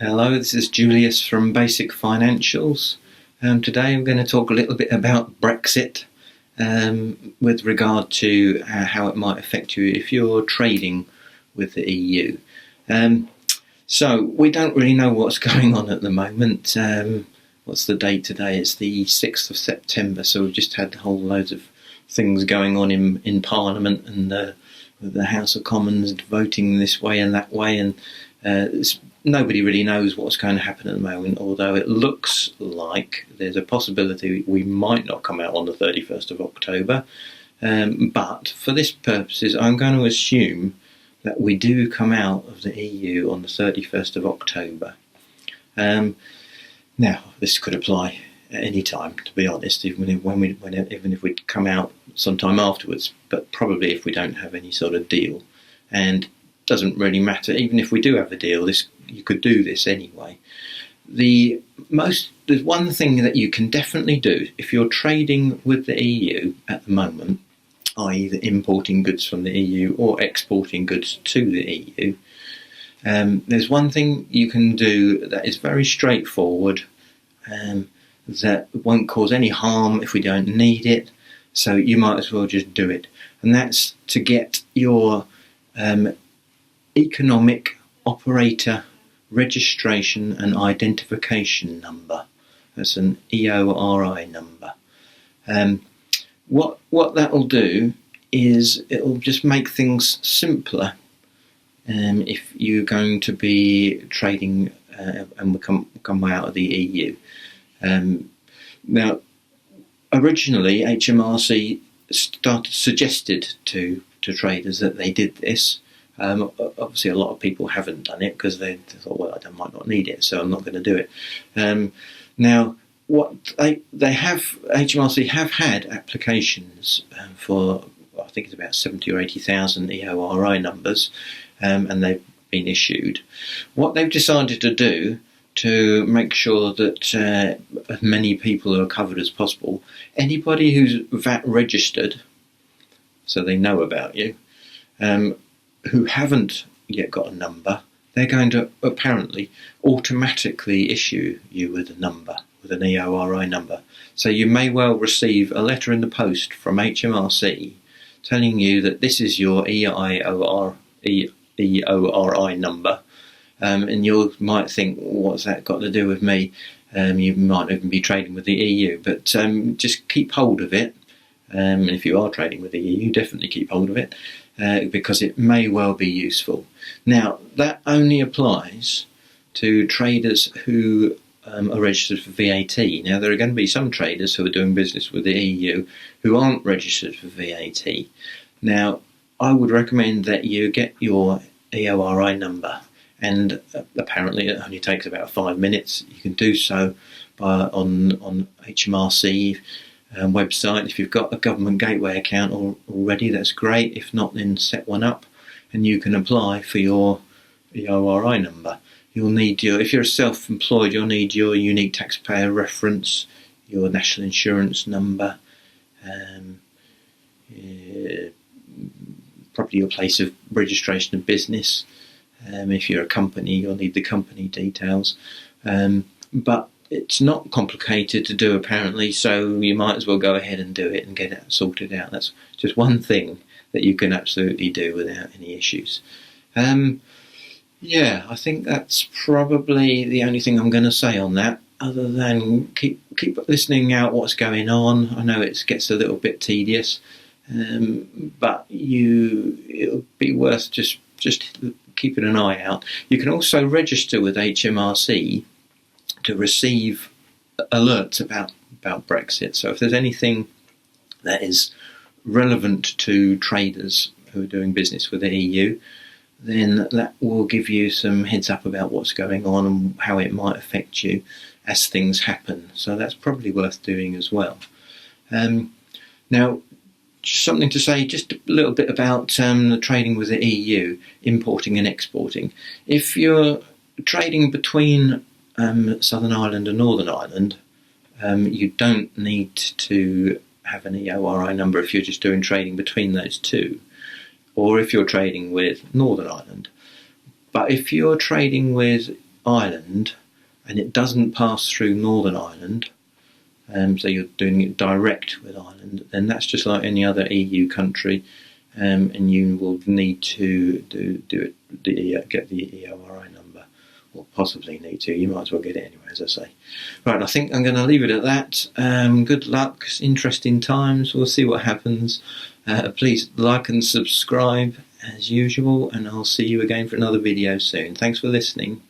Hello, this is Julius from Basic Financials. Today I'm going to talk a little bit about Brexit with regard to how it might affect you if you're trading with the EU. So we don't really know what's going on at the moment. What's the date today? It's the 6th of September, so we've just had a whole loads of things going on in Parliament and the House of Commons voting this way and that way, and nobody really knows what's going to happen at the moment, although it looks like there's a possibility we might not come out on the 31st of October. But for this purposes, I'm going to assume that we do come out of the EU on the 31st of October. Now, this could apply at any time, to be honest, even if we come out sometime afterwards, but probably if we don't have any sort of deal. And doesn't really matter, even if we do have a deal, you could do this anyway. There's one thing that you can definitely do if you're trading with the EU at the moment, i.e. importing goods from the EU or exporting goods to the EU. There's one thing you can do that is very straightforward, that won't cause any harm if we don't need it, so you might as well just do it. And that's to get your Economic Operator Registration and Identification Number. That's an EORI number. What that will do is it'll just make things simpler if you're going to be trading and we come out of the EU. Now, originally HMRC suggested to traders that they did this. Obviously, a lot of people haven't done it because they thought, well, I might not need it, so I'm not going to do it. Now, what HMRC have had applications for, I think it's about 70 or 80,000 EORI numbers, and they've been issued. What they've decided to do to make sure that as many people are covered as possible, anybody who's VAT registered, so they know about you, who haven't yet got a number, they're going to apparently automatically issue you with a number, with an EORI number. So you may well receive a letter in the post from HMRC telling you that this is your EORI number, and you might think, what's that got to do with me? You might even be trading with the EU, but just keep hold of it. If you are trading with the EU, definitely keep hold of it, because it may well be useful. Now, that only applies to traders who are registered for VAT. Now, there are going to be some traders who are doing business with the EU who aren't registered for VAT. Now, I would recommend that you get your EORI number, and apparently it only takes about 5 minutes. You can do so on HMRC website. If you've got a government gateway account already, that's great. If not, then set one up and you can apply for your EORI number. You'll need if you're self-employed, you'll need your unique taxpayer reference, your national insurance number, probably your place of registration of business. If you're a company, you'll need the company details. But it's not complicated to do, apparently, so you might as well go ahead and do it and get it sorted out. That's just one thing that you can absolutely do without any issues. Yeah, I think that's probably the only thing I'm going to say on that, other than keep listening out what's going on. I know it gets a little bit tedious, but it'll be worth just keeping an eye out. You can also register with HMRC to receive alerts about Brexit. So if there's anything that is relevant to traders who are doing business with the EU, then that will give you some heads up about what's going on and how it might affect you as things happen. So that's probably worth doing as well. Now, just something to say, just a little bit about the trading with the EU, importing and exporting. If you're trading between Southern Ireland and Northern Ireland, you don't need to have an EORI number if you're just doing trading between those two, or if you're trading with Northern Ireland. But if you're trading with Ireland and it doesn't pass through Northern Ireland, so you're doing it direct with Ireland, then that's just like any other EU country, and you will need to get the EORI number, or possibly need to. You might as well get it anyway, as I say. Right, I think I'm going to leave it at that. Good luck, interesting times. We'll see what happens. Please like and subscribe as usual, and I'll see you again for another video soon. Thanks for listening.